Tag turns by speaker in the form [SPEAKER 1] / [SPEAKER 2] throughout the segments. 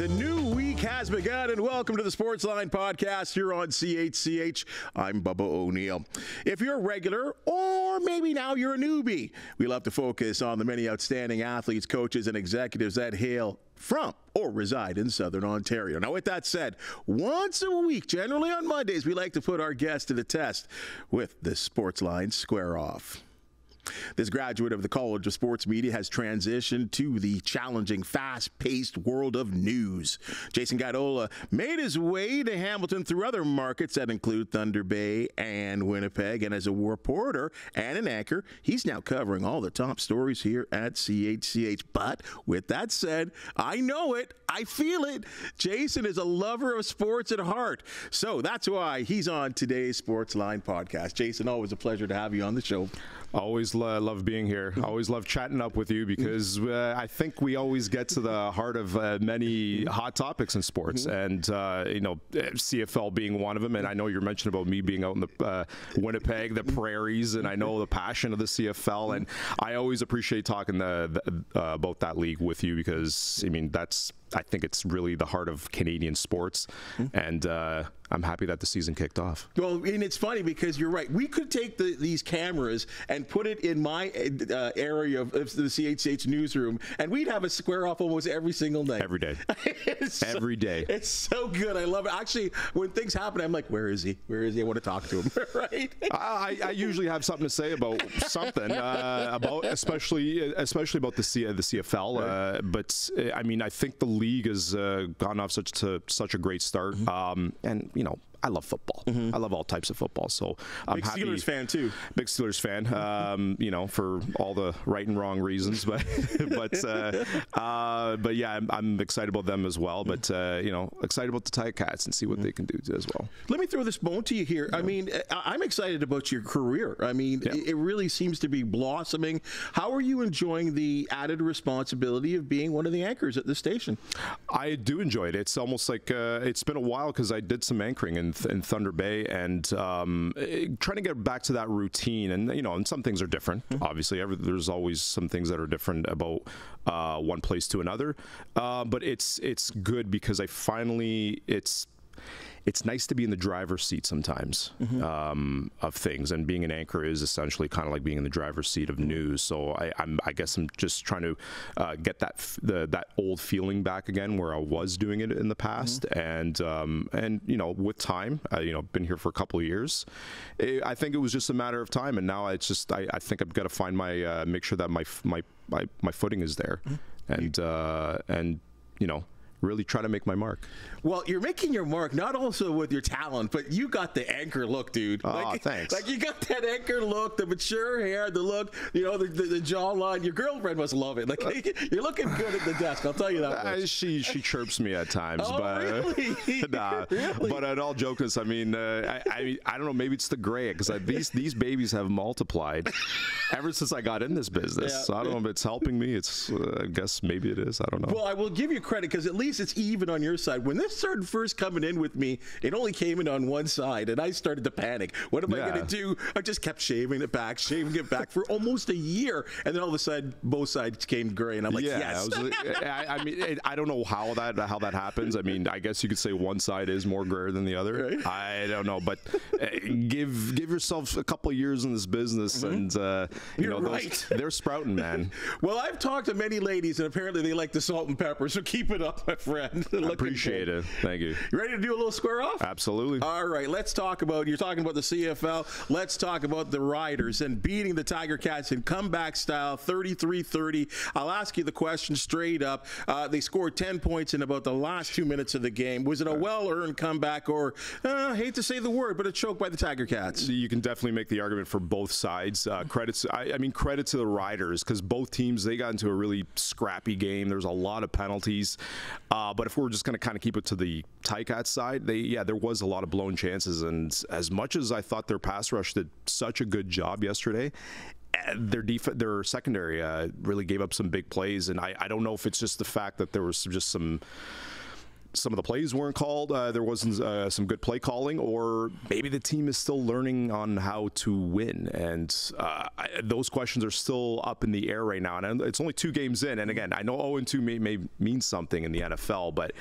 [SPEAKER 1] A new week has begun, and welcome to the Sportsline podcast here on CHCH. I'm Bubba O'Neill. If you're a regular, or maybe now you're a newbie, we love to focus on the many outstanding athletes, coaches, and executives that hail from or reside in Southern Ontario. Now, with that said, once a week, generally on Mondays, we like to put our guests to the test with the Sportsline Square-Off. This graduate of the College of Sports Media has transitioned to the challenging, fast-paced world of news. Jason Gaidola made his way to Hamilton through other markets that include Thunder Bay and Winnipeg, and as a reporter and an anchor, he's now covering all the top stories here at CHCH. But with that said, I know it, I feel it. Jason is a lover of sports at heart, so that's why he's on today's Sportsline podcast. Jason, always a pleasure to have you on the show.
[SPEAKER 2] Always love being here. Always love chatting up with you because I think we always get to the heart of many hot topics in sports, and CFL being one of them. And I know you're mentioning about me being out in the Winnipeg, the prairies, and I know the passion of the CFL. And I always appreciate talking about that league with you because I think it's really the heart of Canadian sports, and I'm happy that the season kicked off.
[SPEAKER 1] Well, and it's funny because you're right. We could take these cameras and put it in my area of the CHCH newsroom, and we'd have a square-off almost every single night.
[SPEAKER 2] Every day. Every day.
[SPEAKER 1] It's so good. I love it. Actually, when things happen, I'm like, where is he? Where is he? I want to talk to him, right?
[SPEAKER 2] I usually have something to say about something, especially about the CFL. Right. But I think the league has gotten off such a great start, and I love football. I love all types of football. So I'm
[SPEAKER 1] big
[SPEAKER 2] happy.
[SPEAKER 1] Steelers fan too.
[SPEAKER 2] Big Steelers fan. For all the right and wrong reasons, but yeah, I'm excited about them as well. But excited about the Ticats and see what they can do as well.
[SPEAKER 1] Let me throw this bone to you here. Yeah. I'm excited about your career. It really seems to be blossoming. How are you enjoying the added responsibility of being one of the anchors at the station?
[SPEAKER 2] I do enjoy it. It's almost like it's been a while because I did some anchoring in Thunder Bay, and trying to get back to that routine. And some things are different. Obviously, there's always some things that are different about one place to another. But it's good because it's nice to be in the driver's seat sometimes of things, and being an anchor is essentially kind of like being in the driver's seat of news. So I guess I'm just trying to get that old feeling back again, where I was doing it in the past, and with time, been here for a couple of years. I think it was just a matter of time, and now it's just I think I've got to find make sure that my footing is there, and really try to make my mark.
[SPEAKER 1] Well, you're making your mark not also with your talent, but you got the anchor look, dude.
[SPEAKER 2] Thanks.
[SPEAKER 1] Like you got that anchor look, the mature hair, the look, the jawline. Your girlfriend must love it. Like you're looking good at the desk. I'll tell you that much.
[SPEAKER 2] She chirps me at times, but
[SPEAKER 1] really?
[SPEAKER 2] Nah. Really? But at all jokeness, I don't know. Maybe it's the gray because these babies have multiplied ever since I got in this business. Yeah. So I don't know if it's helping me. It's I guess maybe it is. I don't know.
[SPEAKER 1] Well, I will give you credit because at least it's even on your side. When this started first coming in with me, it only came in on one side, and I started to panic. What am I going to do? I just kept shaving it back for almost a year, and then all of a sudden, both sides came gray, and I'm like, yes.
[SPEAKER 2] I don't know how that happens. I guess you could say one side is more gray than the other. Right. I don't know, but give yourself a couple of years in this business, and
[SPEAKER 1] You're right.
[SPEAKER 2] They're sprouting, man.
[SPEAKER 1] Well, I've talked to many ladies, and apparently they like the salt and pepper, so keep it up, my friend.
[SPEAKER 2] I appreciate it. Thank you.
[SPEAKER 1] You ready to do a little square off?
[SPEAKER 2] Absolutely.
[SPEAKER 1] All right, let's talk about, you're talking about the CFL. Let's talk about the Riders and beating the Tiger Cats in comeback style, 33-30. I'll ask you the question straight up. They scored 10 points in about the last 2 minutes of the game. Was it a well-earned comeback, or, I hate to say the word, but a choke by the Tiger Cats?
[SPEAKER 2] You can definitely make the argument for both sides. Credit to the Riders, because both teams, they got into a really scrappy game. There's a lot of penalties. But if we're just going to kind of keep it to the Ticats side, there was a lot of blown chances. And as much as I thought their pass rush did such a good job yesterday, their secondary really gave up some big plays. And I don't know if it's just the fact that there was just some some of the plays weren't called. There wasn't some good play calling, or maybe the team is still learning on how to win. And those questions are still up in the air right now. And it's only 2 games in. And again, I know 0-2 may mean something in the NFL, but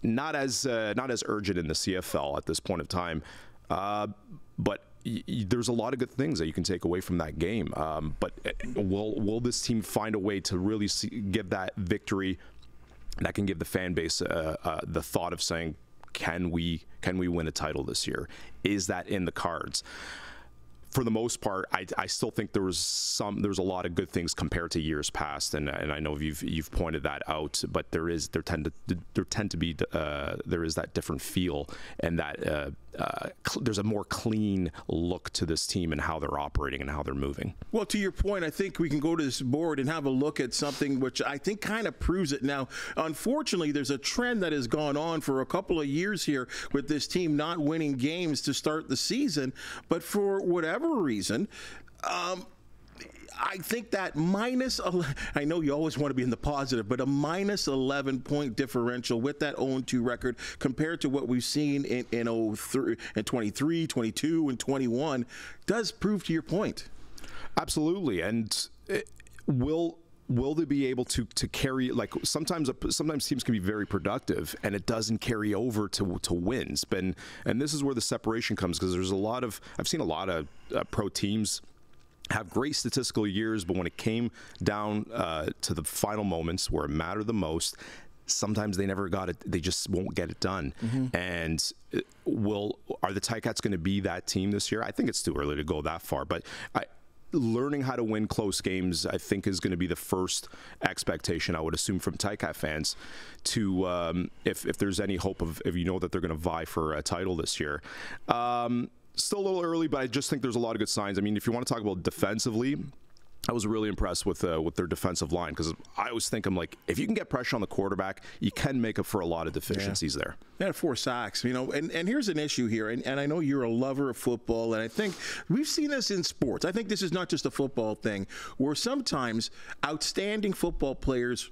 [SPEAKER 2] not as urgent in the CFL at this point of time. But there's a lot of good things that you can take away from that game. But will this team find a way to really give that victory that can give the fan base the thought of saying, can we win a title this year? Is that in the cards? For the most part, I still think there's a lot of good things compared to years past, and I know you've pointed that out. But there is that different feel, and that there's a more clean look to this team and how they're operating and how they're moving.
[SPEAKER 1] Well, to your point, I think we can go to this board and have a look at something which I think kind of proves it. Now, unfortunately, there's a trend that has gone on for a couple of years here with this team not winning games to start the season, but for whatever reason, I think that I know you always want to be in the positive, but a minus 11-point differential with that 0-2 record compared to what we've seen in 23, 22, and 21 does prove to your point.
[SPEAKER 2] Absolutely. And will they be able to carry, like sometimes teams can be very productive and it doesn't carry over to wins. And this is where the separation comes, because I've seen a lot of pro teams have great statistical years, but when it came down to the final moments where it mattered the most, sometimes they never got it. They just won't get it done. Mm-hmm. And are the Ticats going to be that team this year? I think it's too early to go that far, but learning how to win close games, I think, is going to be the first expectation, I would assume, from Ticat fans to if there's any hope if you know that they're going to vie for a title this year. Still a little early, but I just think there's a lot of good signs. I mean, if you want to talk about defensively, I was really impressed with their defensive line, because I always think, I'm like, if you can get pressure on the quarterback, you can make up for a lot of deficiencies there.
[SPEAKER 1] They had 4 sacks, and here's an issue here, and I know you're a lover of football, and I think we've seen this in sports. I think this is not just a football thing, where sometimes outstanding football players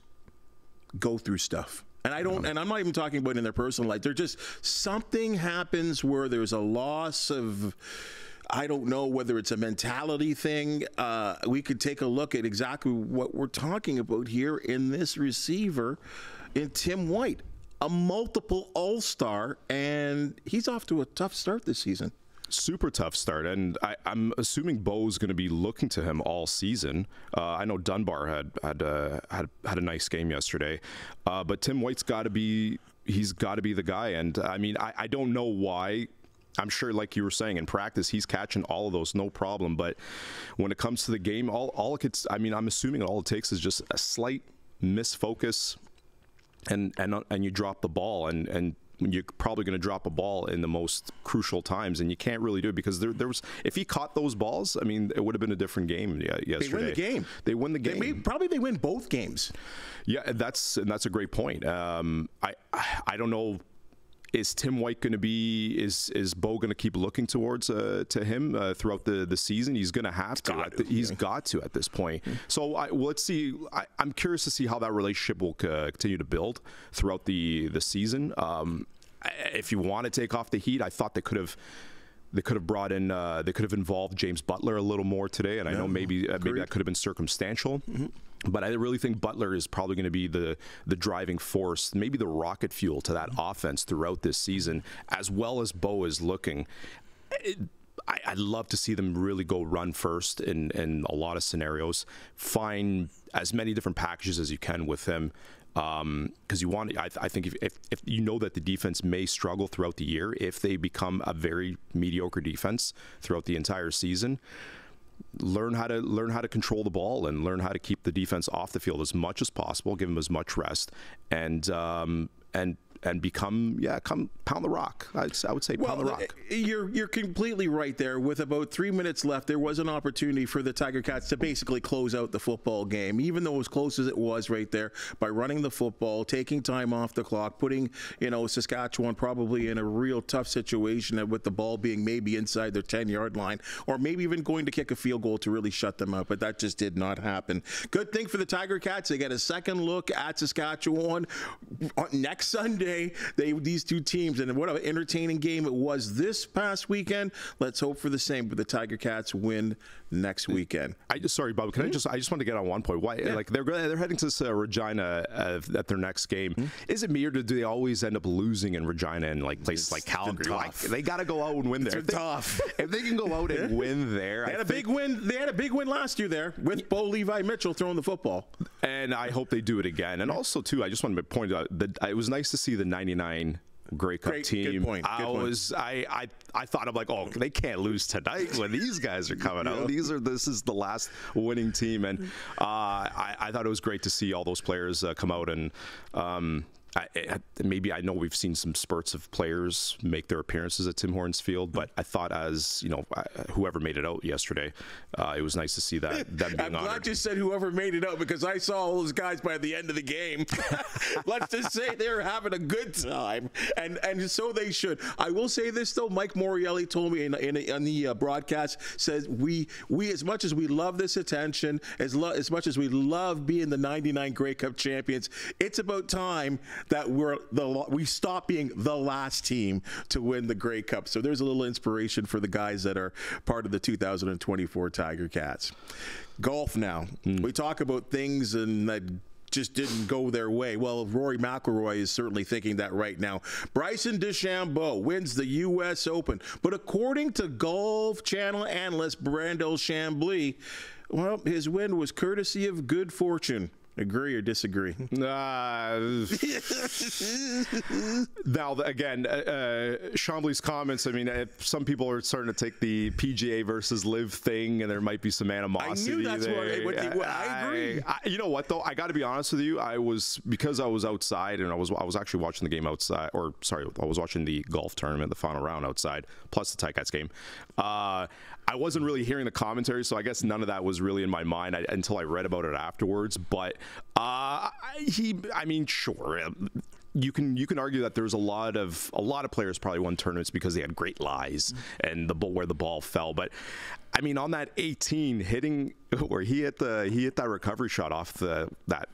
[SPEAKER 1] go through stuff. And I'm not even talking about in their personal life. They're just, something happens where there's a loss of, I don't know whether it's a mentality thing. We could take a look at exactly what we're talking about here in this receiver, in Tim White, a multiple All-Star, and he's off to a tough start this season.
[SPEAKER 2] Super tough start, and I'm assuming Bo's going to be looking to him all season. I know Dunbar had a nice game yesterday, but Tim White's got to be the guy. And I mean, I don't know why. I'm sure, like you were saying, in practice he's catching all of those no problem, but when it comes to the game, I'm assuming all it takes is just a slight misfocus, and you drop the ball, and you're probably going to drop a ball in the most crucial times, and you can't really do it, because there was, if he caught those balls, I mean, it would have been a different game yesterday.
[SPEAKER 1] They win the game.
[SPEAKER 2] They win the game.
[SPEAKER 1] They win both games.
[SPEAKER 2] Yeah, that's a great point. I don't know. Is Tim White going to be? Is Bo going to keep looking towards to him throughout the season? He's going to have to. He's got to at this point. Mm-hmm. So let's see. I'm curious to see how that relationship will continue to build throughout the season. If you want to take off the heat, I thought they could have brought in. They could have involved James Butler a little more today, and I know maybe that could have been circumstantial. Mm-hmm. But I really think Butler is probably going to be the driving force, maybe the rocket fuel to that offense throughout this season, as well as Bo is looking. I'd love to see them really go run first in a lot of scenarios. Find as many different packages as you can with him. Because you want, I think if you know that the defense may struggle throughout the year, if they become a very mediocre defense throughout the entire season, learn how to control the ball and learn how to keep the defense off the field as much as possible, give them as much rest, and become pound the rock. I would say pound the rock.
[SPEAKER 1] You're completely right there. With about 3 minutes left, there was an opportunity for the Tiger Cats to basically close out the football game, even though as close as it was right there, by running the football, taking time off the clock, putting Saskatchewan probably in a real tough situation with the ball being maybe inside their 10-yard line, or maybe even going to kick a field goal to really shut them up. But that just did not happen. Good thing for the Tiger Cats, they get a second look at Saskatchewan next Sunday. way these two teams, and what an entertaining game it was this past weekend. Let's hope for the same, but the Tiger Cats win next weekend.
[SPEAKER 2] Sorry, Bob. Can I just want to get on one point. Why? Yeah. Like they're heading to Regina at their next game. Is it me, or do they always end up losing in Regina and like places like Calgary? Like, they got to go out and win there.
[SPEAKER 1] Tough.
[SPEAKER 2] If they can go out and win there,
[SPEAKER 1] they had a big win. They had a big win last year there with Bo Levi Mitchell throwing the football.
[SPEAKER 2] And I hope they do it again. And also too, I just wanted to point out that it was nice to see the '99 Grey Cup team.
[SPEAKER 1] Good point.
[SPEAKER 2] I thought, I'm like, oh, they can't lose tonight when these guys are coming out. This is the last winning team, and I thought it was great to see all those players come out and. Maybe I know we've seen some spurts of players make their appearances at Tim Hortons Field, but I thought, as you know, whoever made it out yesterday, it was nice to see that them being
[SPEAKER 1] I'm glad
[SPEAKER 2] honored.
[SPEAKER 1] you said whoever made it out, because I saw all those guys by the end of the game. Let's just say they were having a good time, and so they should. I will say this though, Mike Morreale told me on the broadcast, says we as much as we love this attention, as much as we love being the '99 Grey Cup champions, it's about time that we stop being the last team to win the Grey Cup. So there's a little inspiration for the guys that are part of the 2024 Tiger Cats. Golf now. We talk about things and that just didn't go their way. Well, Rory McIlroy is certainly thinking that right now. Bryson DeChambeau wins the U.S. Open, but according to Golf Channel analyst Brandel Chambly, well, his win was courtesy of good fortune. Agree or disagree?
[SPEAKER 2] Now, again, Chambly's comments, I mean, some people are starting to take the PGA versus LIV thing, and there might be some animosity.
[SPEAKER 1] I knew that's
[SPEAKER 2] there.
[SPEAKER 1] what I agree.
[SPEAKER 2] You know what, though? I got to be honest with you. Because I was outside, and I was actually watching the game outside, I was watching the golf tournament, the final round outside, plus the Tiger Cats game. I wasn't really hearing the commentary, so I guess none of that was really in my mind until I read about it afterwards. But sure. You can argue that there's a lot of players probably won tournaments because they had great lies and where the ball fell. But I mean, on that 18 hitting where he hit that recovery shot off that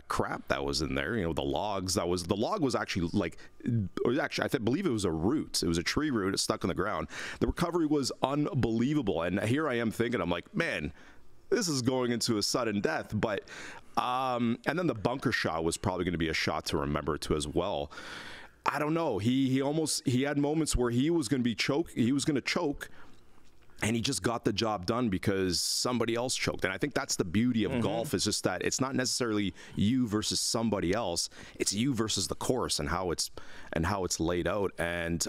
[SPEAKER 2] crap that was in there, the logs, the log was actually I believe it was a root. It was a tree root. It stuck on the ground. The recovery was unbelievable. And here I am thinking, I'm like, man, this is going into a sudden death. But and then the bunker shot was probably going to be a shot to remember too as well. I don't know. He had moments where he was going to choke. And he just got the job done because somebody else choked. And I think that's the beauty of golf, is just that it's not necessarily you versus somebody else. It's you versus the course and how it's laid out. And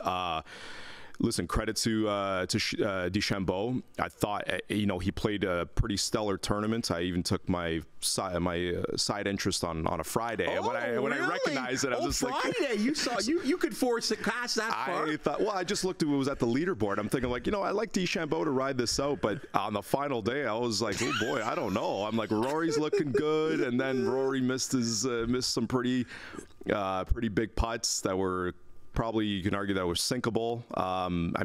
[SPEAKER 2] listen, credit to DeChambeau. I thought he played a pretty stellar tournament. I even took my side interest on a Friday.
[SPEAKER 1] Oh,
[SPEAKER 2] when I recognized it, I was just
[SPEAKER 1] Friday,
[SPEAKER 2] like,
[SPEAKER 1] you could force it past that far.
[SPEAKER 2] I thought, I just looked at what was at the leaderboard. I'm thinking I like DeChambeau to ride this out, but on the final day, I was like, oh boy, I don't know. I'm like, Rory's looking good, and then Rory missed some pretty big putts that were. Probably you can argue that was sinkable.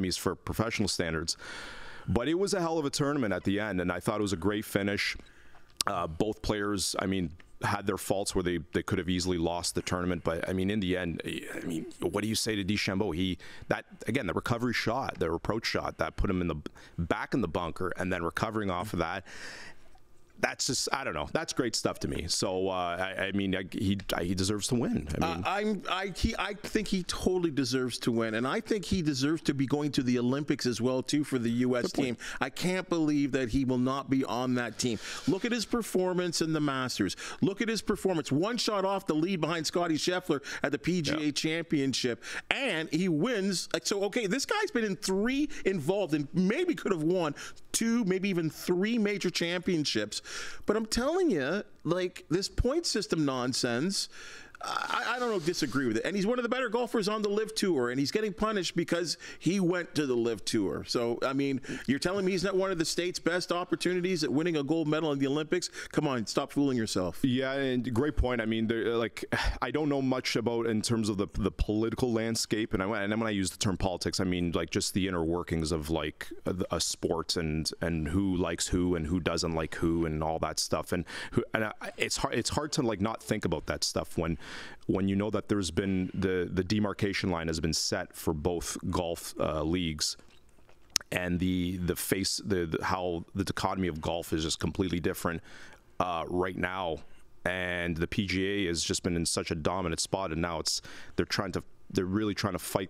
[SPEAKER 2] It's for professional standards. But it was a hell of a tournament at the end, and I thought it was a great finish. Both players, had their faults where they could have easily lost the tournament. But, in the end, what do you say to DeChambeau? The recovery shot, the approach shot that put him back in the bunker and then recovering off of that. That's just, I don't know. That's great stuff to me. So, he deserves to win.
[SPEAKER 1] I think he totally deserves to win, and I think he deserves to be going to the Olympics as well too for the U.S. team. I can't believe that he will not be on that team. Look at his performance in the Masters. Look at his performance. One shot off the lead behind Scottie Scheffler at the PGA Championship, and he wins. This guy's been involved and maybe could have won 2, maybe even 3 major championships. But I'm telling you, this point system nonsense, I don't disagree with it. And he's one of the better golfers on the LIV Tour, and he's getting punished because he went to the LIV Tour. So, you're telling me he's not one of the state's best opportunities at winning a gold medal in the Olympics? Come on, stop fooling yourself.
[SPEAKER 2] Yeah, and great point. I don't know much about in terms of the political landscape, and when I use the term politics, just the inner workings of a sport and who likes who and who doesn't like who and all that stuff. And it's hard to not think about that stuff when when you know that there's been the demarcation line has been set for both golf leagues, and how the dichotomy of golf is just completely different right now, and the PGA has just been in such a dominant spot, and now they're really trying to fight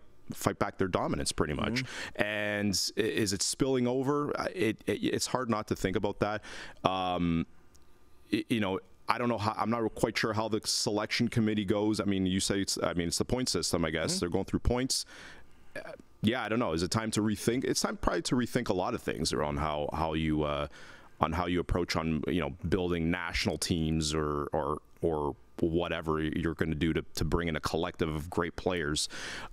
[SPEAKER 2] back their dominance pretty much. And is it spilling over? It's hard not to think about that. You know, I don't know how, I'm not quite sure how the selection committee goes. I mean, you say it's the point system, I guess. They're going through points. Yeah, I don't know. Is it time to rethink? It's time probably to rethink a lot of things around how you approach on, you know, building national teams or whatever you're going to do to bring in a collective of great players.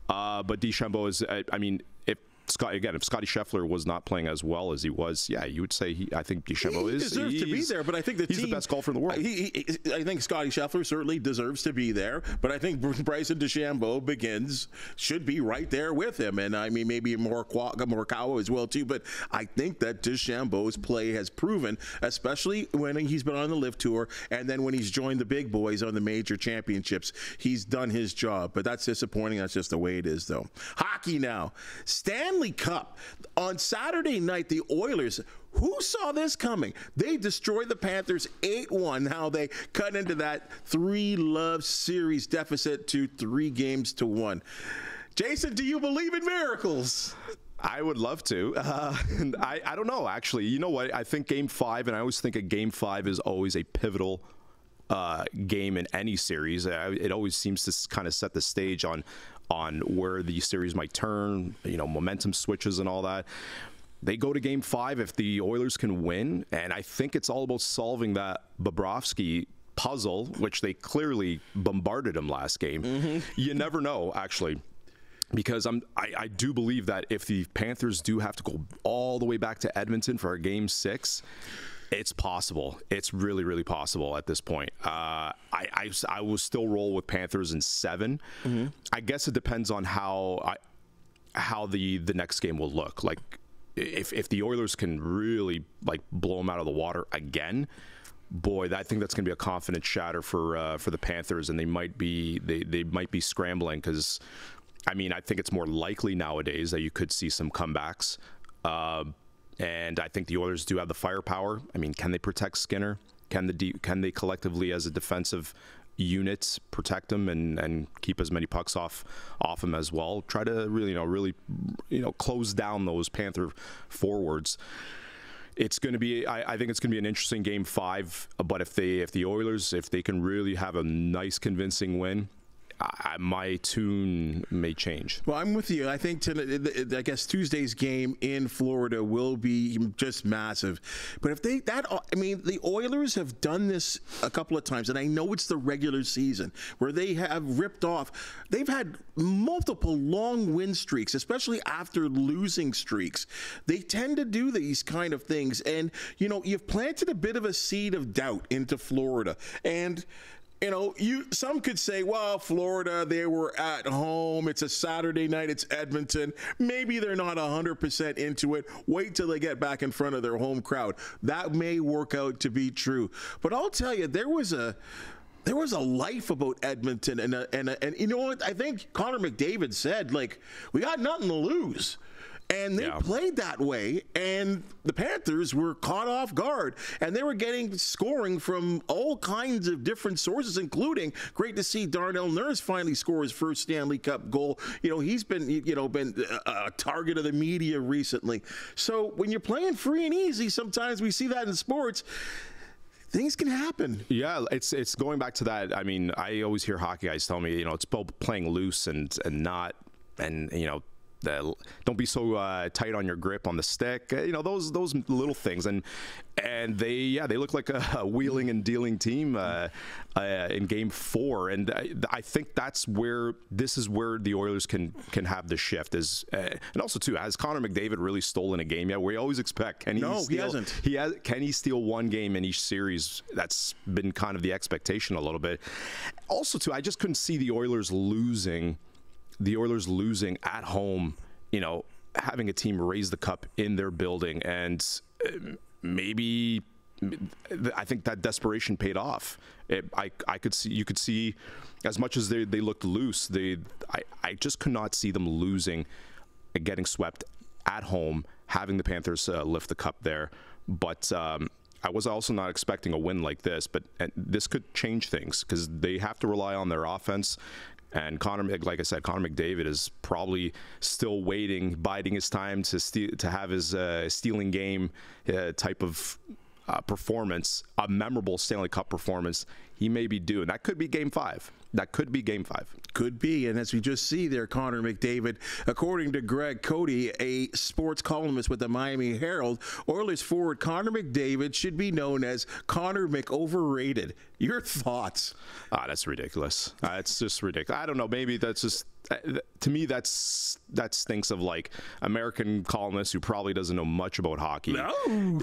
[SPEAKER 2] But DeChambeau is, I mean, if Scotty Scheffler was not playing as well as he was, yeah, you would say I think DeChambeau
[SPEAKER 1] deserves to be there. But I think he's
[SPEAKER 2] the best golfer in the world.
[SPEAKER 1] I think Scotty Scheffler certainly deserves to be there. But I think Bryson DeChambeau should be right there with him. And I mean, maybe Morikawa as well too. But I think that DeChambeau's play has proven, especially when he's been on the LIV Tour and then when he's joined the big boys on the major championships, he's done his job. But that's disappointing. That's just the way it is, though. Hockey now. Stanley Cup. On Saturday night, the Oilers, who saw this coming? They destroyed the Panthers 8-1. Now they cut into that 3-love series deficit to 3-1. Jason, do you believe in miracles?
[SPEAKER 2] I would love to. And I don't know, actually. You know what? I think Game 5, and I always think a Game 5 is always a pivotal game in any series. It always seems to kind of set the stage on where the series might turn, you know, momentum switches and all that. They go to Game 5 if the Oilers can win, and I think it's all about solving that Bobrovsky puzzle, which they clearly bombarded him last game. You never know, actually, because I do believe that if the Panthers do have to go all the way back to Edmonton for a Game 6, it's possible. It's really, really possible at this point. I will still roll with Panthers in 7. I guess it depends on how the next game will look. Like if the Oilers can really like blow them out of the water again, boy, I think that's going to be a confidence shatter for the Panthers, and they might be scrambling because, I mean, I think it's more likely nowadays that you could see some comebacks. And I think the Oilers do have the firepower. I mean, can they protect Skinner? Can they collectively, as a defensive unit, protect him and keep as many pucks off him as well? Try to really close down those Panther forwards. It's going to be. I think it's going to be an interesting Game 5. But if the Oilers can really have a nice, convincing win, my tune may change.
[SPEAKER 1] Well, I'm with you. I think I guess Tuesday's game in Florida will be just massive. But if the Oilers have done this a couple of times, and I know it's the regular season where they have ripped off. They've had multiple long win streaks, especially after losing streaks. They tend to do these kind of things, and you know, you've planted a bit of a seed of doubt into Florida, and you know, some could say, well, Florida, they were at home. It's a Saturday night. It's Edmonton. Maybe they're not 100% into it. Wait till they get back in front of their home crowd. That may work out to be true. But I'll tell you, there was a life about Edmonton, and you know what? I think Connor McDavid said, like, we got nothing to lose. And they played that way, and the Panthers were caught off guard, and they were getting scoring from all kinds of different sources, including great to see Darnell Nurse finally score his first Stanley Cup goal. You know, he's been a target of the media recently. So when you're playing free and easy, sometimes we see that in sports. Things can happen.
[SPEAKER 2] Yeah, it's going back to that. I mean, I always hear hockey guys tell me, you know, it's about playing loose and not, and you know, don't be so tight on your grip on the stick. You know, those little things, and they look like a wheeling and dealing team in Game 4, and I think this is where the Oilers can have the shift and also too, has Connor McDavid really stolen a game yet? We always expect he hasn't. Can he steal one game in each series? That's been kind of the expectation a little bit. Also too, I just couldn't see the Oilers losing at home, you know, having a team raise the cup in their building, and maybe I think that desperation paid off. You could see, as much as they looked loose, I just could not see them losing and getting swept at home, having the Panthers lift the cup there. But I was also not expecting a win like this, but this could change things because they have to rely on their offense. And like I said, Connor McDavid is probably still waiting, biding his time to have his stealing game type of performance, a memorable Stanley Cup performance. He may be due, and that could be Game 5. That could be Game 5.
[SPEAKER 1] Could be, and as we just see there, Connor McDavid, according to Greg Cody, a sports columnist with the Miami Herald, Oilers forward Connor McDavid should be known as Connor McOverrated. Your thoughts?
[SPEAKER 2] That's ridiculous. It's just ridiculous. I don't know. Maybe that's just, to me, that stinks of like American columnist who probably doesn't know much about hockey.
[SPEAKER 1] No.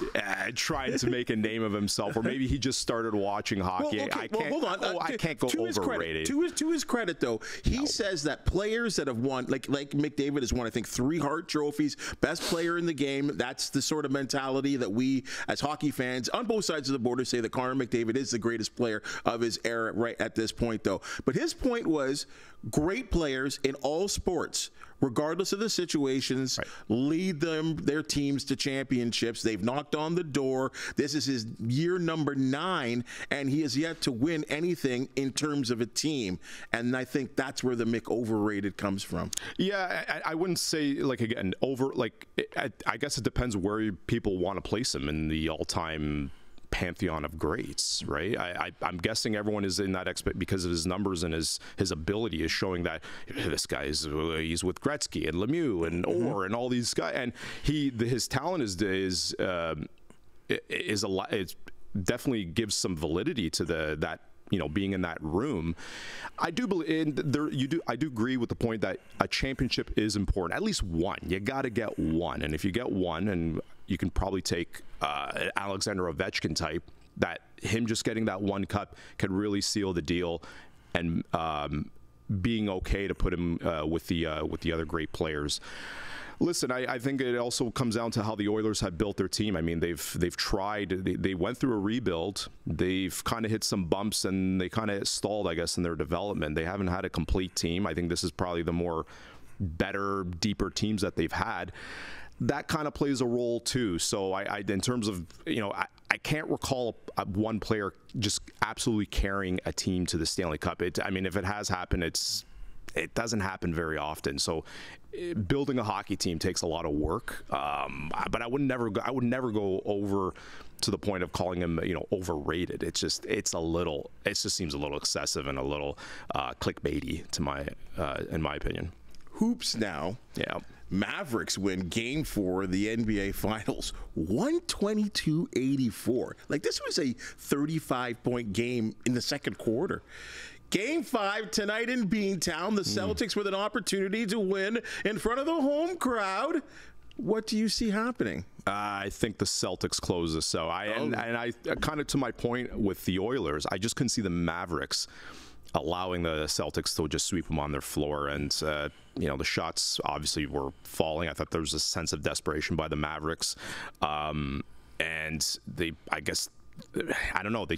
[SPEAKER 2] Trying to make a name of himself, or maybe he just started watching hockey.
[SPEAKER 1] Well, okay, hold on.
[SPEAKER 2] I can't go overrated.
[SPEAKER 1] To his credit, though, he says that players that have won, like McDavid has won, I think, 3 Hart trophies, best player in the game. That's the sort of mentality that we, as hockey fans, on both sides of the border, say that Connor McDavid is the greatest player of his era right at this point, though. But his point was great players in all sports, regardless of the situations, lead their teams to championships. They've knocked on the door. This is his year number 9, and he has yet to win anything in terms of a team. And I think that's where the McOverrated comes from.
[SPEAKER 2] Yeah, I wouldn't say, like, again, I guess it depends where people want to place him in the all-time pantheon of greats, right? I'm guessing everyone is in that because of his numbers and his ability is showing that this guy he's with Gretzky and Lemieux and Orr and all these guys, and his talent is a lot. It definitely gives some validity to that. Being in that room, I do believe I do agree with the point that a championship is important. At least one. You got to get one, and if you get one, and you can probably take an Alexander Ovechkin type, that him just getting that one cup could really seal the deal, and being okay to put him with the other great players. Listen, I think it also comes down to how the Oilers have built their team. I mean, they've tried. They went through a rebuild. They've kind of hit some bumps, and they kind of stalled, I guess, in their development. They haven't had a complete team. I think this is probably the more better, deeper teams that they've had. That kind of plays a role too. So in terms of, I can't recall one player just absolutely carrying a team to the Stanley Cup. I mean, if it has happened, it doesn't happen very often. So building a hockey team takes a lot of work. But I would never go over to the point of calling him, overrated. It just seems a little excessive and a little clickbaity in my opinion.
[SPEAKER 1] Hoops now.
[SPEAKER 2] Yeah.
[SPEAKER 1] Mavericks win Game 4 of the NBA Finals, 122-84. Like, this was a 35-point game in the second quarter. Game 5 tonight in Beantown. The Celtics with an opportunity to win in front of the home crowd. What do you see happening?
[SPEAKER 2] I think the Celtics close this. So I kind of, to my point with the Oilers, I just couldn't see the Mavericks allowing the Celtics to just sweep them on their floor. And, the shots obviously were falling. I thought there was a sense of desperation by the Mavericks. And I don't know. They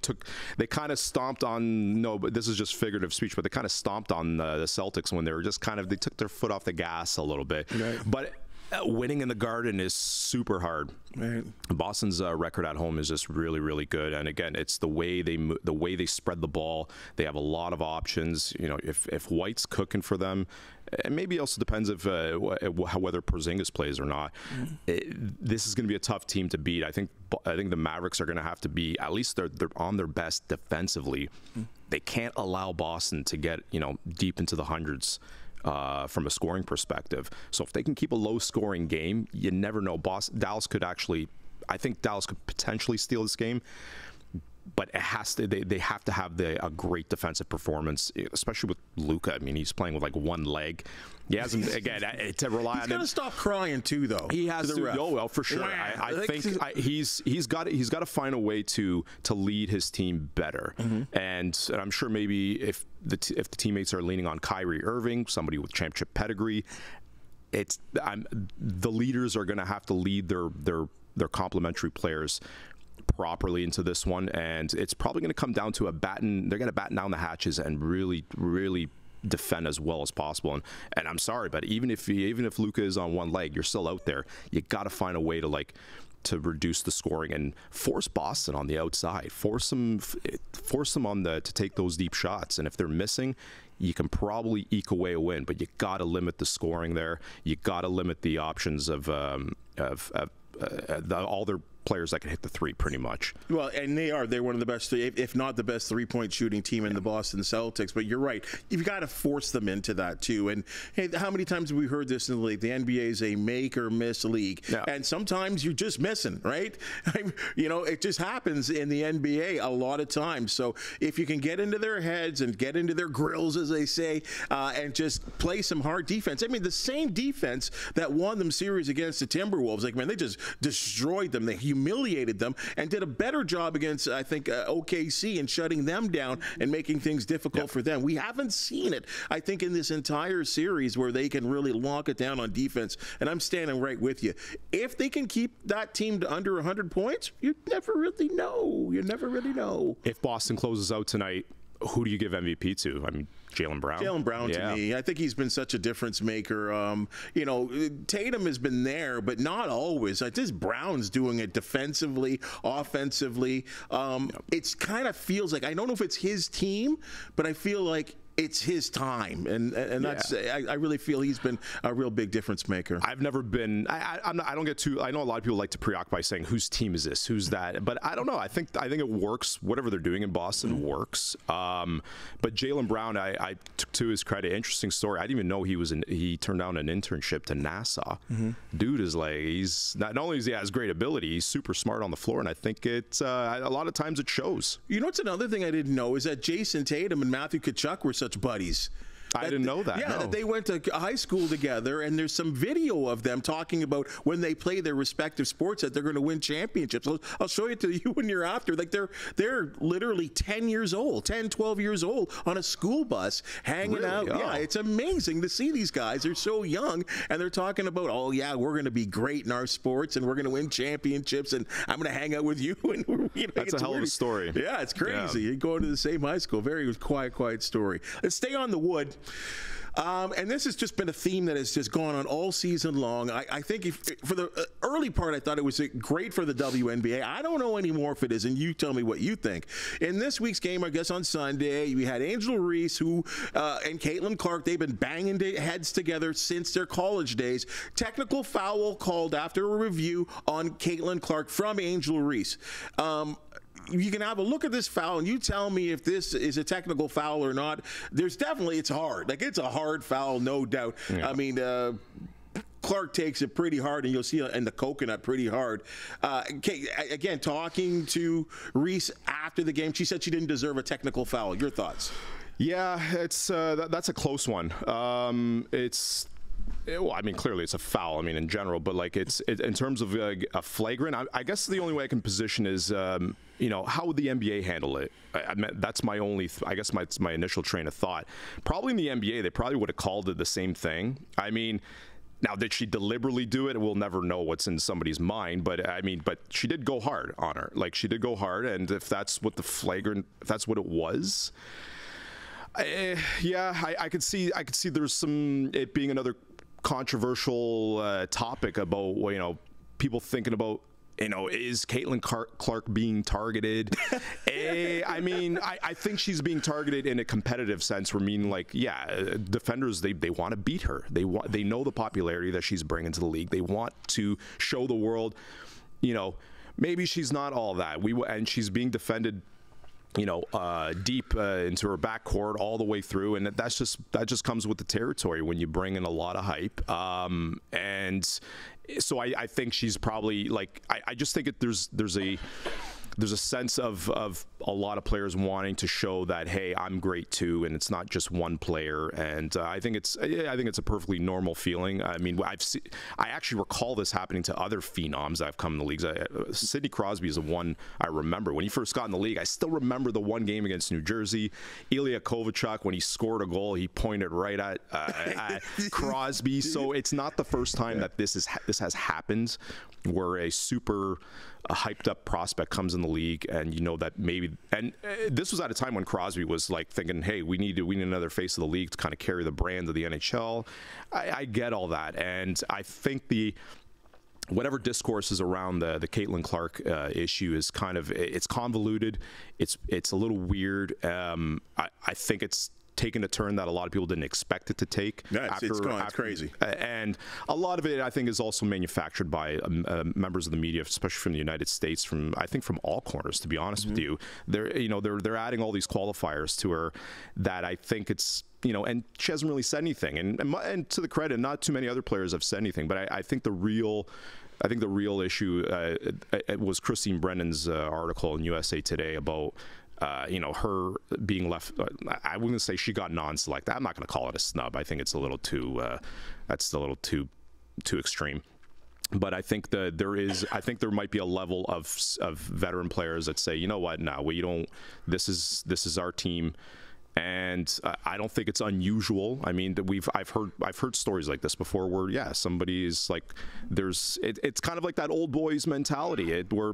[SPEAKER 2] kind of stomped on, but this is just figurative speech, but they kind of stomped on the Celtics when they were just they took their foot off the gas a little bit. Right. But winning in the Garden is super hard. Right. Boston's record at home is just really, really good. And again, it's the way they spread the ball. They have a lot of options. If White's cooking for them, and maybe it also depends if whether Porzingis plays or not. This is going to be a tough team to beat. I think the Mavericks are going to have to be, at least they're on their best defensively. They can't allow Boston to get deep into the hundreds. From a scoring perspective. So if they can keep a low-scoring game, you never know. Dallas could potentially steal this game, but it has to. They have to have a great defensive performance, especially with Luka. I mean, he's playing with like one leg. He hasn't again to rely on him.
[SPEAKER 1] He's got to stop crying too, though.
[SPEAKER 2] He has to. Oh well, for sure. I think he's got to find a way to lead his team better. And I'm sure maybe if the teammates are leaning on Kyrie Irving, somebody with championship pedigree, the leaders are going to have to lead their complementary players properly into this one, and it's probably going to come down to they're going to batten down the hatches and really defend as well as possible. And I'm sorry, but even if Luka is on one leg, you're still out there. You got to find a way to reduce the scoring and force Boston on the outside. Force them to take those deep shots. And if they're missing, you can probably eke away a win. But you got to limit the scoring there. You got to limit the options of all their players that can hit the three, pretty much.
[SPEAKER 1] Well, and they're one of the best, if not the best, three-point shooting team in the Boston Celtics. But you're right, you've got to force them into that too. And hey, how many times have we heard this in the league? The NBA is a make or miss league, and sometimes you're just missing, right? It just happens in the NBA a lot of times. So if you can get into their heads and get into their grills, as they say, and just play some hard defense. I mean, the same defense that won them series against the Timberwolves, they just destroyed them. They humiliated them and did a better job against, I think, OKC in shutting them down and making things difficult for them. We haven't seen it, I think, in this entire series where they can really lock it down on defense. And I'm standing right with you. If they can keep that team to under 100 points, you never really know. You never really know.
[SPEAKER 2] If Boston closes out tonight, who do you give MVP to? I mean, Jaylen Brown.
[SPEAKER 1] Jaylen Brown to me. I think he's been such a difference maker. Tatum has been there, but not always. Just Brown's doing it defensively, offensively. It kind of feels like, I don't know if it's his team, but I feel like it's his time, and that's I really feel he's been a real big difference maker.
[SPEAKER 2] I've never been. I don't get too. I know a lot of people like to preoccupy saying whose team is this, who's that, but I don't know. I think it works. Whatever they're doing in Boston works. But Jaylen Brown, I took to his credit. Interesting story. I didn't even know he turned down an internship to NASA. Dude is he's not only does he has great ability, he's super smart on the floor, and I think it's a lot of times it shows.
[SPEAKER 1] You know what's another thing I didn't know is that Jason Tatum and Matthew Tkachuk were such buddies.
[SPEAKER 2] I didn't know that.
[SPEAKER 1] Yeah, they went to high school together, and there's some video of them talking about when they play their respective sports that they're going to win championships. I'll show it to you when you're after. They're literally 10 years old, 10, 12 years old on a school bus hanging out. Oh. Yeah, it's amazing to see these guys. They're so young, and they're talking about, we're going to be great in our sports, and we're going to win championships, and I'm going to hang out with you. And
[SPEAKER 2] that's a hell of a story.
[SPEAKER 1] Yeah, it's crazy. You go to the same high school. Very quiet story. Let's stay on the wood. And this has just been a theme that has just gone on all season long. I think for the early part, I thought it was great for the WNBA. I don't know anymore if it is, and you tell me what you think. In this week's game, I guess on Sunday, we had Angel Reese and Caitlin Clark. They've been banging heads together since their college days. Technical foul called after a review on Caitlin Clark from Angel Reese. You can have a look at this foul, and you tell me if this is a technical foul or not. It's hard. It's a hard foul, no doubt. Yeah. I mean, Clark takes it pretty hard, and you'll see in the coconut pretty hard. Again, talking to Reese after the game, she said she didn't deserve a technical foul. Your thoughts?
[SPEAKER 2] Yeah, it's that's a close one. Well, I mean, clearly it's a foul. I mean, in general, but it's in terms of a flagrant. I guess the only way I can position is, how would the NBA handle it? That's my only. I guess my initial train of thought. Probably in the NBA, they probably would have called it the same thing. I mean, now did she deliberately do it? We'll never know what's in somebody's mind. But but she did go hard on her. She did go hard, and if that's what if that's what it was. I could see there's it being another controversial topic about people thinking about is Caitlin Clark being targeted? I mean, I think she's being targeted in a competitive sense. Defenders they want to beat her. They know the popularity that she's bringing to the league. They want to show the world, maybe she's not all that. And she's being defended deep into her backcourt all the way through, and that just comes with the territory when you bring in a lot of hype. And so I think she's probably I just think there's there's a sense of a lot of players wanting to show that, hey, I'm great too, and it's not just one player. And I think it's a perfectly normal feeling. I mean, I actually recall this happening to other phenoms that have come in the leagues. Sidney Crosby is the one I remember when he first got in the league. I still remember the one game against New Jersey. Ilya Kovalchuk, when he scored a goal, he pointed right at Crosby. So it's not the first time that this has happened, where a super hyped up prospect comes in the league, and you know that maybe, and this was at a time when Crosby was like thinking, hey, we need another face of the league to kind of carry the brand of the NHL. I get all that, and I think whatever discourse is around the Caitlin Clark issue is kind of, it's convoluted. It's a little weird. I think it's taken a turn that a lot of people didn't expect it to take.
[SPEAKER 1] Yeah, it's crazy.
[SPEAKER 2] And a lot of it, I think, is also manufactured by members of the media, especially from the United States, from all corners, to be honest with you. They're adding all these qualifiers to her that I think it's, and she hasn't really said anything. And to the credit, not too many other players have said anything, but I think the real issue was Christine Brennan's article in USA Today about her being left. I wouldn't say she got non-selected. I'm not going to call it a snub. I think it's a little too. That's a little too extreme. But I think there might be a level of veteran players that say, you know what, no, we don't. This is our team. And I don't think it's unusual. I mean, I've heard stories like this before, where somebody's like, it's kind of like that old boys mentality, where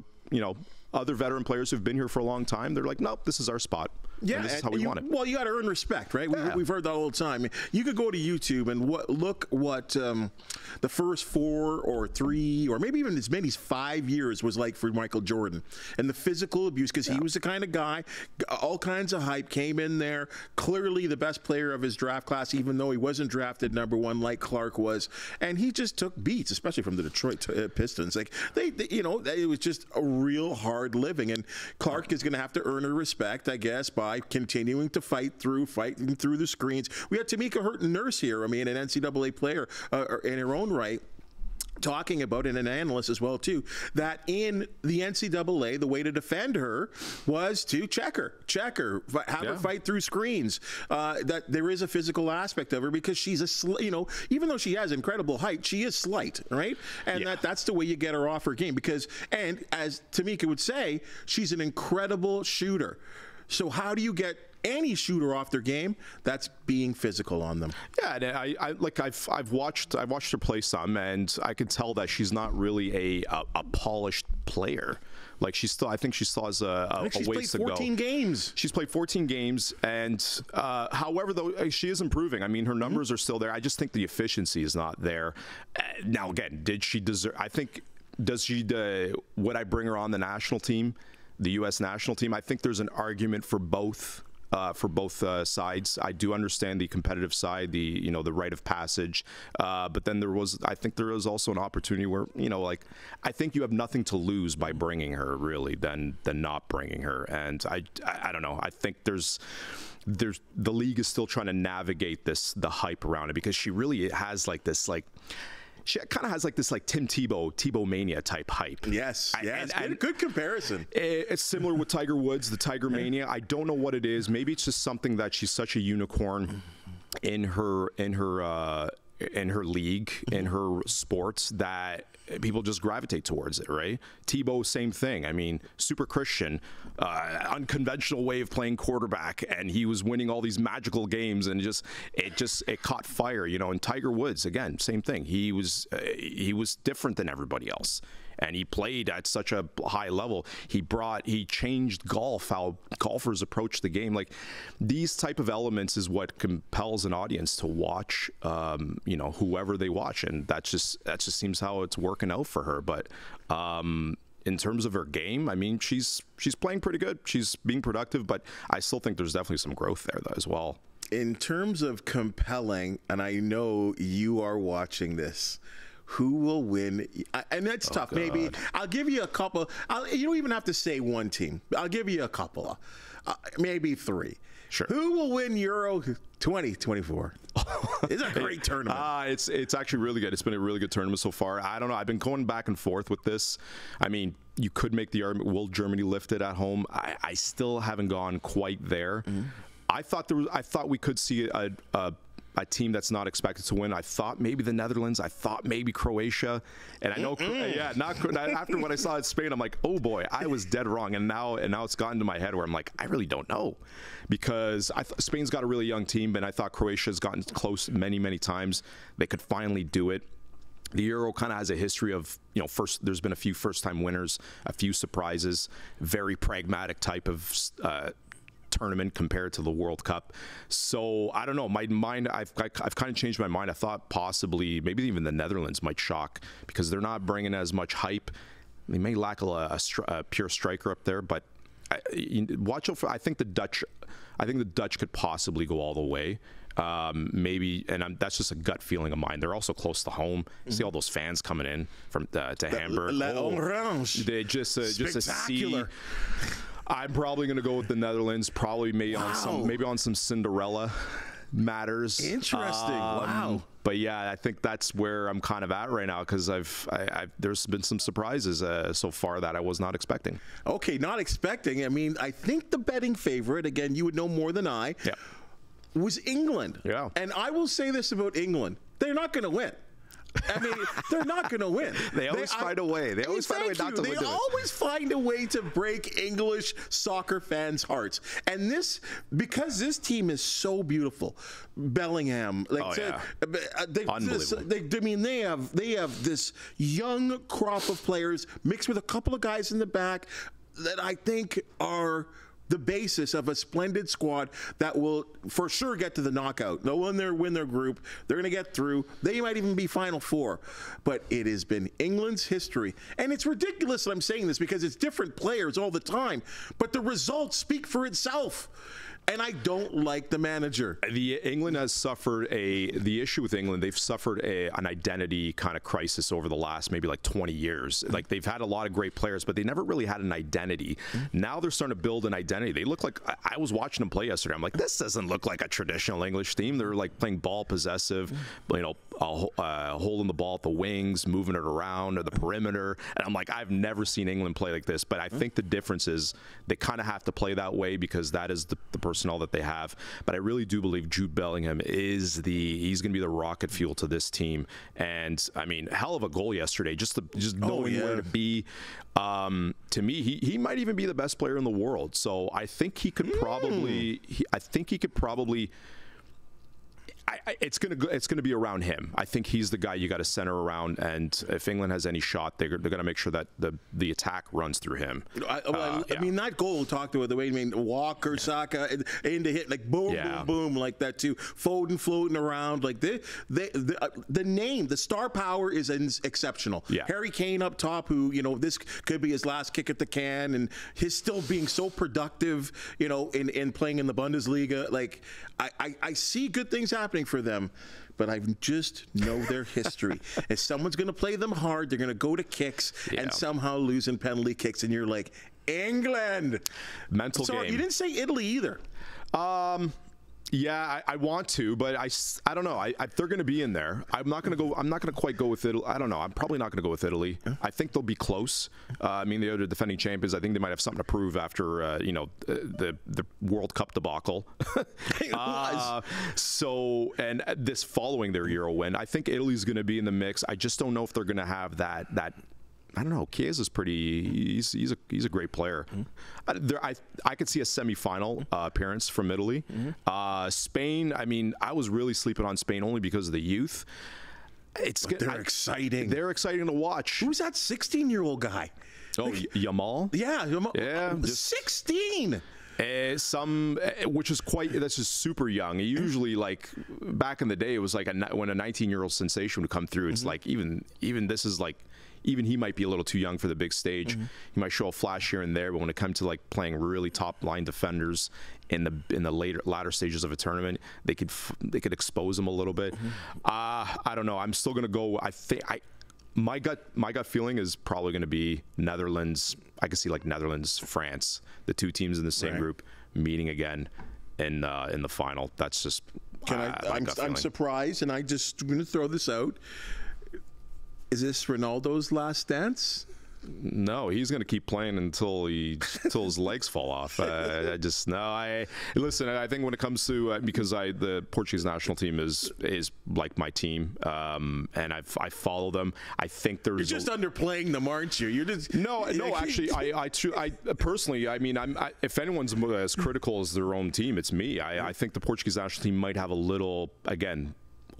[SPEAKER 2] other veteran players who've been here for a long time, they're like, nope, this is our spot.
[SPEAKER 1] Yeah,
[SPEAKER 2] and this is how we want it.
[SPEAKER 1] Well, you got to earn respect, right?
[SPEAKER 2] Yeah.
[SPEAKER 1] We've heard that all the time. You could go to YouTube and look what the first 4 or 3 or maybe even as many as 5 years was like for Michael Jordan, and the physical abuse, because he was the kind of guy, all kinds of hype, came in there, clearly the best player of his draft class, even though he wasn't drafted #1 like Clark was, and he just took beats, especially from the Detroit Pistons. Like it was just a real hard living, and Clark is going to have to earn her respect, I guess, by continuing to fighting through the screens. We had Tamika Hurton-Nurse here, an NCAA player in her own right, talking about, and an analyst as well too, that in the NCAA, the way to defend her was to check her, have her fight through screens. That there is a physical aspect of her, because she's even though she has incredible height, she is slight, right? And that's the way you get her off her game, because, and as Tamika would say, she's an incredible shooter. So how do you get any shooter off their game? That's being physical on them.
[SPEAKER 2] Yeah, and I've watched her play some, and I can tell that she's not really a polished player. Like I think she still has a ways to go.
[SPEAKER 1] She's played 14 games.
[SPEAKER 2] She's played 14 games, and however, though, she is improving. I mean, her numbers are still there. I just think the efficiency is not there. Now, again, did she deserve? I think, would I bring her on the national team? The U.S. national team? I think there's an argument for both sides. I do understand the competitive side, the rite of passage, but then I think there was also an opportunity where I think you have nothing to lose by bringing her, really, than not bringing her. And I don't know. I think there's the league is still trying to navigate the hype around it, because she really has she kind of has this Tim Tebow mania type hype.
[SPEAKER 1] Yes, good comparison.
[SPEAKER 2] It's similar with Tiger Woods, the Tiger mania. I don't know what it is. Maybe it's just something that she's such a unicorn in her league, in her sports, that people just gravitate towards it, right? Tebow, same thing. I mean, super Christian, unconventional way of playing quarterback, and he was winning all these magical games, and it caught fire, And Tiger Woods, again, same thing. He was different than everybody else, and he played at such a high level. He changed golf, how golfers approach the game. Like, these type of elements is what compels an audience to watch, whoever they watch, and that just seems how it's working out for her. But in terms of her game, I mean, she's playing pretty good. She's being productive, but I still think there's definitely some growth there though as well.
[SPEAKER 1] In terms of compelling, and I know you are watching this, who will win? And that's tough. God. Maybe I'll give you a couple. You don't even have to say one team. I'll give you a couple, maybe 3.
[SPEAKER 2] Sure.
[SPEAKER 1] Who will win Euro 2024? It's a great tournament.
[SPEAKER 2] It's actually really good. It's been a really good tournament so far. I don't know. I've been going back and forth with this. I mean, you could make the argument, will Germany lift it at home? I still haven't gone quite there. I thought we could see a team that's not expected to win. I thought maybe the Netherlands. I thought maybe Croatia. And I know, after what I saw at Spain, I'm like, oh boy, I was dead wrong. And now it's gotten to my head where I'm like, I really don't know, because Spain's got a really young team, and I thought Croatia's gotten close many times. They could finally do it. The Euro kind of has a history of, there's been a few first-time winners, a few surprises, very pragmatic type of tournament compared to the World Cup. So I don't know. My mind, I've kind of changed my mind. I thought possibly maybe even the Netherlands might shock, because they're not bringing as much hype. They may lack a pure striker up there, but watch out for. I think the Dutch could possibly go all the way. Maybe, and that's just a gut feeling of mine. They're also close to home. You see all those fans coming in from to Hamburg.
[SPEAKER 1] Orange.
[SPEAKER 2] They just a sea. I'm probably going to go with the Netherlands. Probably maybe on some Cinderella matters.
[SPEAKER 1] Interesting. Wow.
[SPEAKER 2] But yeah, I think that's where I'm kind of at right now, because there's been some surprises so far that I was not expecting.
[SPEAKER 1] Okay, not expecting. I mean, I think the betting favorite, again, you would know more than I, was England.
[SPEAKER 2] Yeah.
[SPEAKER 1] And I will say this about England: they're not going to win. I mean, they're not going to win.
[SPEAKER 2] They always find a way. They always find a way not to win.
[SPEAKER 1] They always find a way to break English soccer fans' hearts. And because this team is so beautiful. Bellingham,
[SPEAKER 2] Unbelievable.
[SPEAKER 1] They have this young crop of players mixed with a couple of guys in the back that I think are the basis of a splendid squad that will for sure get to the knockout. They'll win their group. They're going to get through. They might even be Final Four. But it has been England's history. And it's ridiculous that I'm saying this, because it's different players all the time. But the results speak for itself. And I don't like the manager.
[SPEAKER 2] England has suffered the issue with England, they've suffered an identity kind of crisis over the last maybe like 20 years. Like, they've had a lot of great players, but they never really had an identity. Now they're starting to build an identity. They look like, I was watching them play yesterday. I'm like, this doesn't look like a traditional English team. They're like playing ball possessive, holding the ball at the wings, moving it around or the perimeter. And I'm like, I've never seen England play like this. But I think the difference is they kind of have to play that way, because that is the personnel that they have. But I really do believe Jude Bellingham he's going to be the rocket fuel to this team. And I mean, hell of a goal yesterday, just knowing where to be. To me, he might even be the best player in the world. So I think he could probably it's gonna be around him. I think he's the guy you got to center around, and if England has any shot, they're gonna make sure that the attack runs through him.
[SPEAKER 1] I mean, that goal talked about the way, Walker, Saka into hit, like boom, boom, boom, like that too. Foden floating around, like the name, the star power is exceptional.
[SPEAKER 2] Yeah.
[SPEAKER 1] Harry Kane up top, who this could be his last kick at the can, and his still being so productive, in playing in the Bundesliga. Like I see good things happening for them, but I just know their history. If someone's going to play them hard, they're going to go to kicks and somehow lose in penalty kicks, and you're like, England.
[SPEAKER 2] Mental game.
[SPEAKER 1] You didn't say Italy either.
[SPEAKER 2] Yeah, I want to, but I don't know. They're going to be in there. I'm not going to quite go with Italy. I don't know. I'm probably not going to go with Italy. I think they'll be close. I mean, they're the defending champions. I think they might have something to prove after the World Cup debacle.
[SPEAKER 1] It was.
[SPEAKER 2] And this following their Euro win, I think Italy's going to be in the mix. I just don't know if they're going to have that. I don't know. Chiesa's he's a great player. I could see a semifinal appearance from Italy. Spain, I mean, I was really sleeping on Spain only because of the youth.
[SPEAKER 1] They're exciting.
[SPEAKER 2] They're exciting to watch.
[SPEAKER 1] Who's that 16-year-old guy?
[SPEAKER 2] Oh, Yamal?
[SPEAKER 1] Yeah, Yamal.
[SPEAKER 2] Yeah.
[SPEAKER 1] 16!
[SPEAKER 2] Which is that's just super young. Usually, like back in the day, it was like when a 19-year-old sensation would come through. It's like even this is like, even he might be a little too young for the big stage. He might show a flash here and there, but when it comes to like playing really top line defenders in the latter stages of a tournament, they could expose him a little bit. I don't know. I'm still gonna go. I think my gut feeling is probably going to be Netherlands. I can see like Netherlands, France, the two teams in the same group meeting again. in the final. That's just
[SPEAKER 1] I'm surprised, and I just going to throw this out. Is this Ronaldo's last dance?
[SPEAKER 2] No, he's going to keep playing until his legs fall off. Listen. I think when it comes to because the Portuguese national team is like my team, and I follow them. I think there's
[SPEAKER 1] you're just underplaying them, aren't you? You're just
[SPEAKER 2] no. Actually, I personally, I mean, if anyone's as critical as their own team, it's me. I think the Portuguese national team might have a little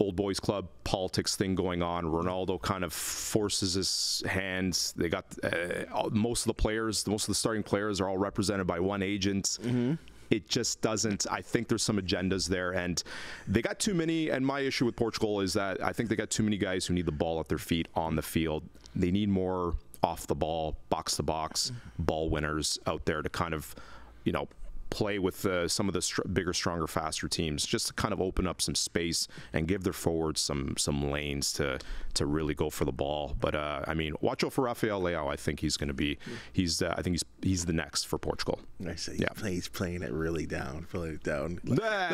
[SPEAKER 2] old boys club politics thing going on. Ronaldo kind of forces his hands. They got most of the starting players are all represented by one agent. It just doesn't. I think there's some agendas there, and they got too many. And my issue with Portugal is that I think they got too many guys who need the ball at their feet on the field. They need more off the ball, box to box ball winners out there to kind of, play with some of the bigger, stronger, faster teams, just to kind of open up some space and give their forwards some lanes to really go for the ball. But I mean, watch out for Rafael Leao. I think he's going to be. I think he's the next for Portugal.
[SPEAKER 1] I see. Yeah, he's playing it really down. Playing it down.
[SPEAKER 2] Got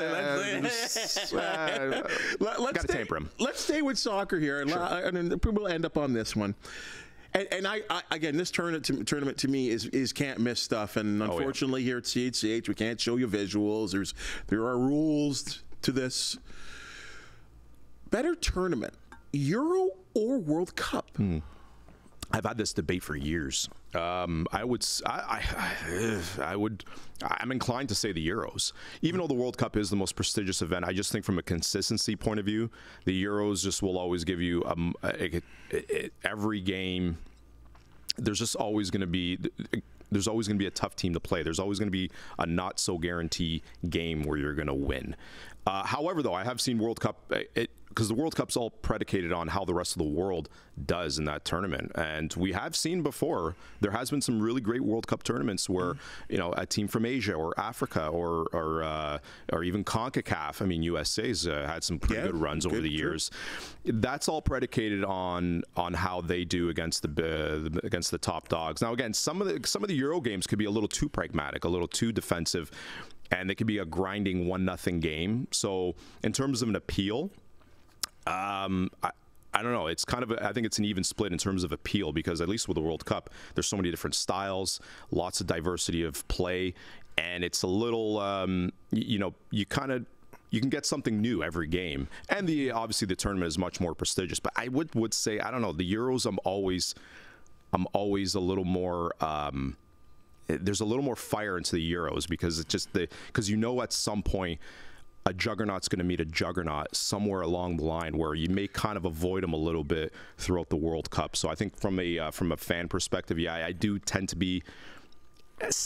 [SPEAKER 2] to tamper him.
[SPEAKER 1] Let's stay with soccer here, and we'll end up on this one. And I again, this tournament to me is can't miss stuff. And unfortunately, here at CHCH, we can't show you visuals. There are rules to this. Better tournament, Euro or World Cup?
[SPEAKER 2] I've had this debate for years. I'm inclined to say the Euros. Even though the World Cup is the most prestigious event, I just think from a consistency point of view, the Euros just will always give you every game. There's just always going to be. There's always going to be a tough team to play. There's always going to be a not so guarantee game where you're going to win. However, though, I have seen World Cup because the World Cup's all predicated on how the rest of the world does in that tournament. And we have seen before, there has been some really great World Cup tournaments where, a team from Asia or Africa or even CONCACAF, I mean, USA's had some pretty good runs over the years. That's all predicated on how they do against the top dogs. Now, again, some of the Euro games could be a little too pragmatic, a little too defensive, and they could be a grinding 1-0 game. So in terms of an appeal, I don't know. It's kind of I think it's an even split in terms of appeal, because at least with the World Cup, there's so many different styles, lots of diversity of play, and it's a little, you can get something new every game. And obviously the tournament is much more prestigious. But I would say, I don't know, the Euros, I'm always a little more. There's a little more fire into the Euros because it's just because at some point a juggernaut's going to meet a juggernaut somewhere along the line where you may kind of avoid them a little bit throughout the World Cup. So I think from a fan perspective, I do tend to be,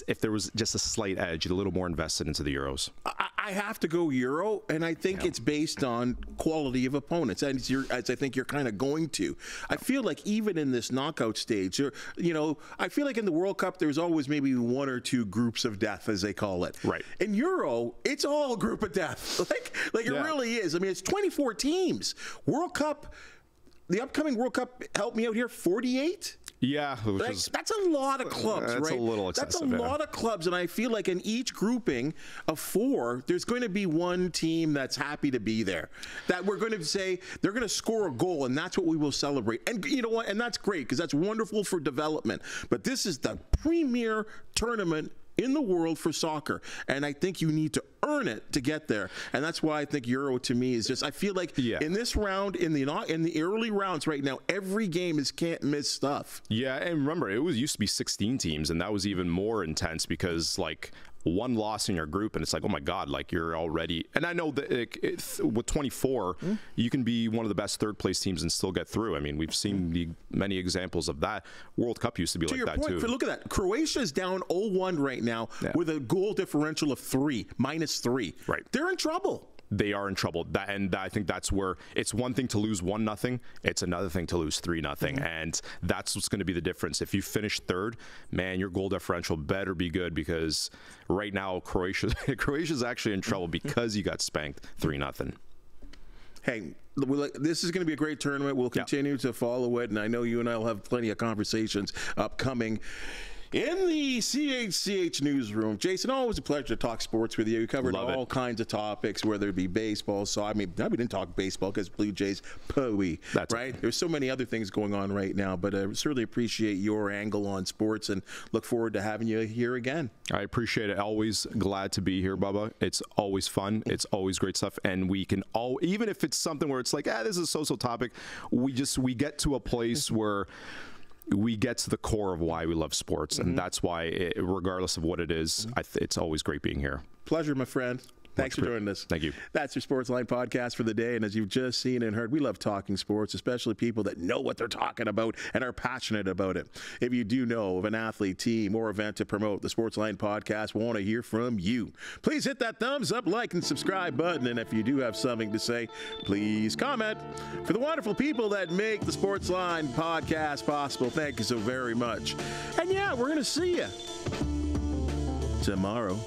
[SPEAKER 2] if there was just a slight edge, a little more invested into the Euros.
[SPEAKER 1] I have to go Euro, and I think it's based on quality of opponents, as I think you're kind of going to. I feel like even in this knockout stage, I feel like in the World Cup, there's always maybe one or two groups of death, as they call it.
[SPEAKER 2] Right.
[SPEAKER 1] In Euro, it's all group of death. Like it really is. I mean, it's 24 teams. World Cup, the upcoming World Cup, help me out here, 48?
[SPEAKER 2] Yeah,
[SPEAKER 1] that's a lot of clubs, right?
[SPEAKER 2] That's a little excessive.
[SPEAKER 1] That's a lot of clubs, and I feel like in each grouping of 4, there's going to be one team that's happy to be there. That we're going to say they're going to score a goal, and that's what we will celebrate. And you know what? And that's great because that's wonderful for development. But this is the premier tournament in the world for soccer, and I think you need to earn it to get there, and that's why I think Euro to me is just, I feel like in this round, in the early rounds right now, every game is can't miss stuff.
[SPEAKER 2] Yeah, and remember, it used to be 16 teams, and that was even more intense because one loss in your group and it's like, oh my God, you're already, and I know that with 24 you can be one of the best third place teams and still get through. I mean, we've seen many examples of that. World Cup used to be like that too.
[SPEAKER 1] Look at that, Croatia's down 0-1 right now with a goal differential of -3.
[SPEAKER 2] Right,
[SPEAKER 1] they're in trouble.
[SPEAKER 2] They are in trouble, and I think that's where it's one thing to lose 1-0. It's another thing to lose 3-0, and that's what's going to be the difference. If you finish third, man, your goal differential better be good, because right now Croatia's actually in trouble because you got spanked 3-0.
[SPEAKER 1] Hey, this is going to be a great tournament. We'll continue to follow it, and I know you and I will have plenty of conversations upcoming. In the CHCH newsroom, Jason, always a pleasure to talk sports with you. We covered all kinds of topics, whether it be baseball. So, I mean, we didn't talk baseball because Blue Jays, pooey, right? There's so many other things going on right now, but I certainly appreciate your angle on sports and look forward to having you here again.
[SPEAKER 2] I appreciate it. Always glad to be here, Bubba. It's always fun. It's always great stuff. And we can all, even if it's something where it's like, this is a so-so topic, we get to a place where we get to the core of why we love sports, and that's why, regardless of what it is, it's always great being here.
[SPEAKER 1] Pleasure, my friend. Thanks for joining us.
[SPEAKER 2] Thank you.
[SPEAKER 1] That's your Sportsline podcast for the day. And as you've just seen and heard, we love talking sports, especially people that know what they're talking about and are passionate about it. If you do know of an athlete, team, or event to promote, the Sportsline podcast want to hear from you. Please hit that thumbs up, like, and subscribe button. And if you do have something to say, please comment. For the wonderful people that make the Sportsline podcast possible, thank you so very much. And yeah, we're going to see you tomorrow.